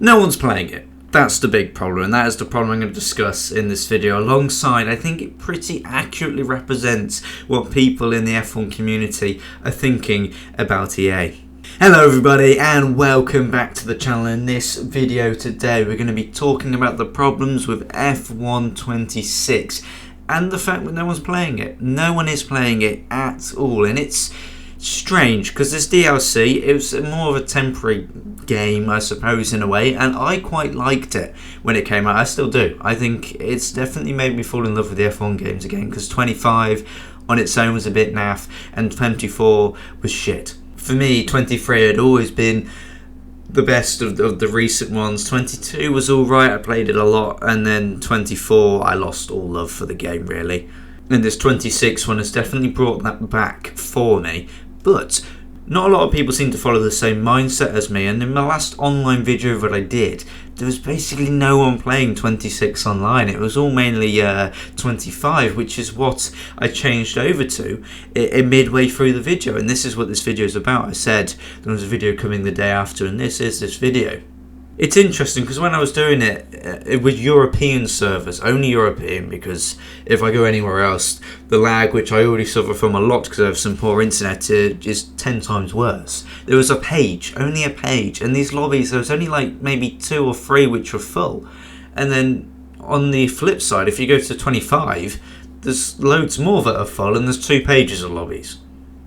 No one's playing it. That's the big problem, and that is the problem I'm going to discuss in this video alongside. I think it pretty accurately represents what people in the F1 community are thinking about EA. Hello everybody and welcome back to the channel. In this video today we're going to be talking about the problems with F1 26 and the fact that no one's playing it. No one is playing it at all, and it's strange because this DLC, it was more of a temporary game, I suppose, in a way, and I quite liked it when it came out. I still do. I think it's definitely made me fall in love with the F1 games again, because 25 on its own was a bit naff and 24 was shit. For me, 23 had always been the best of the recent ones. 22 was alright, I played it a lot, and then 24 I lost all love for the game really. And this 26 one has definitely brought that back for me. But not a lot of people seem to follow the same mindset as me, and in my last online video that I did, there was basically no one playing 26 online. It was all mainly 25, which is what I changed over to midway through the video, and this is what this video is about. I said there was a video coming the day after, and this is this video. It's interesting because when I was doing it with European servers, only European, because if I go anywhere else, the lag, which I already suffer from a lot because I have some poor internet, is 10 times worse. There was a page, only a page, and these lobbies, there was only like maybe 2 or 3 which were full. And then on the flip side, if you go to 25, there's loads more that are full, and there's 2 pages of lobbies.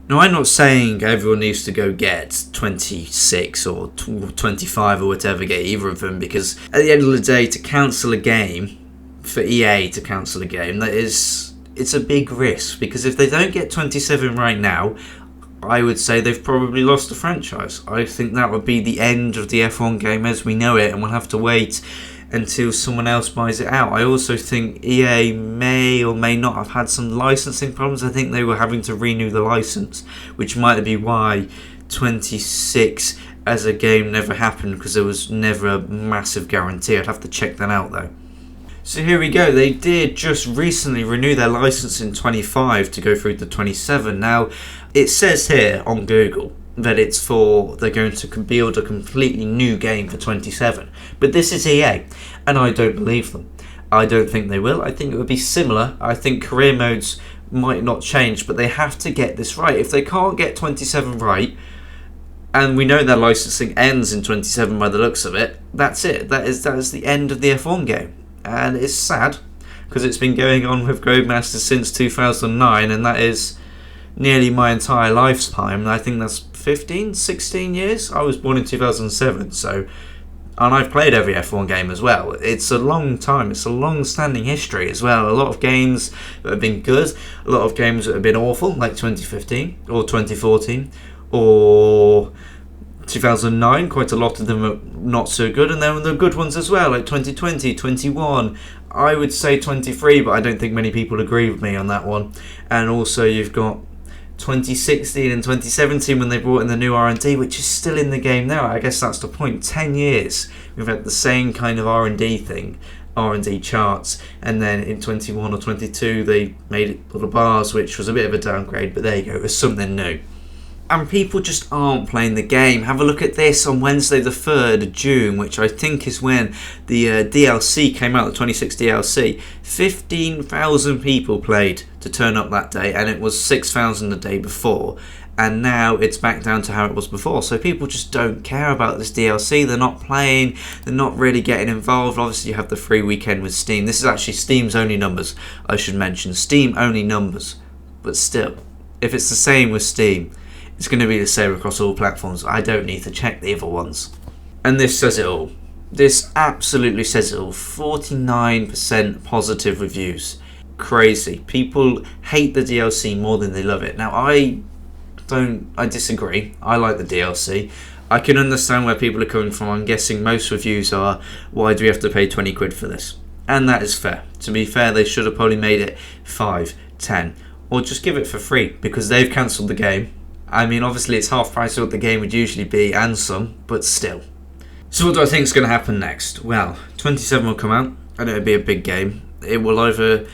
Now, I'm not saying everyone needs to go get 26 or 25 or whatever, get either of them, because at the end of the day, to cancel a game, for EA to cancel a game, it's a big risk, because if they don't get 27 right now, I would say they've probably lost the franchise. I think that would be the end of the F1 game as we know it, and we'll have to wait until someone else buys it out. I also think EA may or may not have had some licensing problems. I think they were having to renew the license, which might be why 26 as a game never happened, because there was never a massive guarantee. I'd have to check that out though. So here we go. They did just recently renew their license in 25 to go through to 27. Now, it says here on Google that they're going to build a completely new game for 27. But this is EA, and I don't believe them. I don't think they will. I think it would be similar. I think career modes might not change, but they have to get this right. If they can't get 27 right, and we know their licensing ends in 27 by the looks of it, that's it. That is the end of the F1 game. And it's sad, because it's been going on with Codemasters since 2009, and that is nearly my entire lifetime. I think that's 15, 16 years. I was born in 2007, and I've played every F1 game as well. It's a long time. It's a long-standing history as well. A lot of games that have been good, a lot of games that have been awful, like 2015 or 2014 or 2009. Quite a lot of them are not so good, and then the good ones as well, like 2020, 21. I would say 23, but I don't think many people agree with me on that one. And also you've got 2016 and 2017 when they brought in the new R&D, which is still in the game now. I guess that's the point. 10 years we've had the same kind of R&D thing, R&D charts, and then in 21 or 22 they made it little bars, which was a bit of a downgrade, but there you go, it was something new. And people just aren't playing the game. Have a look at this on Wednesday the 3rd of June, which I think is when the DLC came out, the 26 DLC. 15,000 people played to turn up that day, and it was 6,000 the day before. And now it's back down to how it was before. So people just don't care about this DLC. They're not playing. They're not really getting involved. Obviously, you have the free weekend with Steam. This is actually Steam's only numbers, I should mention. Steam only numbers. But still, if it's the same with Steam, it's going to be the same across all platforms. I don't need to check the other ones. And this says it all. This absolutely says it all. 49% positive reviews. Crazy. People hate the DLC more than they love it. Now, I disagree. I like the DLC. I can understand where people are coming from. I'm guessing most reviews are, why do we have to pay 20 quid for this? And that is fair. To be fair, they should have probably made it 5, 10, or just give it for free, because they've cancelled the game. I mean, obviously it's half price of what the game would usually be, and some, but still. So what do I think is going to happen next? Well, 27 will come out, and it'll be a big game. It will either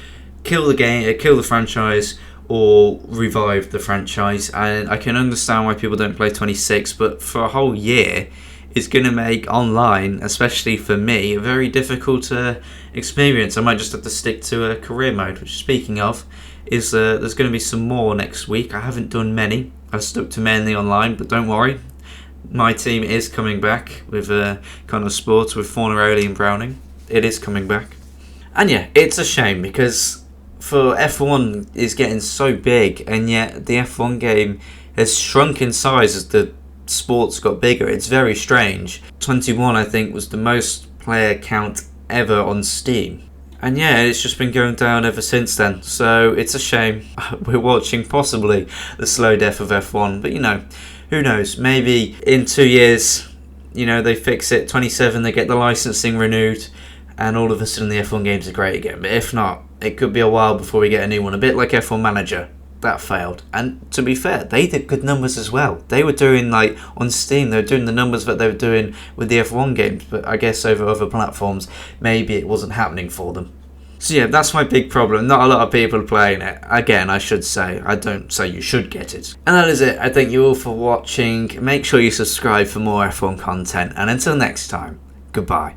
kill the game, kill the franchise, or revive the franchise. And I can understand why people don't play 26, but for a whole year, is going to make online, especially for me, a very difficult experience. I might just have to stick to a career mode, which, speaking of, is there's going to be some more next week. I haven't done many. I've stuck to mainly online, but don't worry. My team is coming back with kind of sports with Fornaroli and Browning. It is coming back. And yeah, it's a shame because for F1 is getting so big, and yet the F1 game has shrunk in size as the sports got bigger. It's very strange. 21, I think, was the most player count ever on Steam. And yeah, it's just been going down ever since then. So it's a shame. We're watching possibly the slow death of F1. But who knows? Maybe in 2 years, they fix it. 27, they get the licensing renewed, and all of a sudden the F1 games are great again. But if not, it could be a while before we get a new one. A bit like F1 Manager. That failed. And to be fair, they did good numbers as well. They were doing, on Steam, they were doing the numbers that they were doing with the F1 games, but I guess over other platforms, maybe it wasn't happening for them. So yeah, that's my big problem. Not a lot of people playing it. Again, I should say, I don't say you should get it. And that is it. I thank you all for watching. Make sure you subscribe for more F1 content. And until next time, goodbye.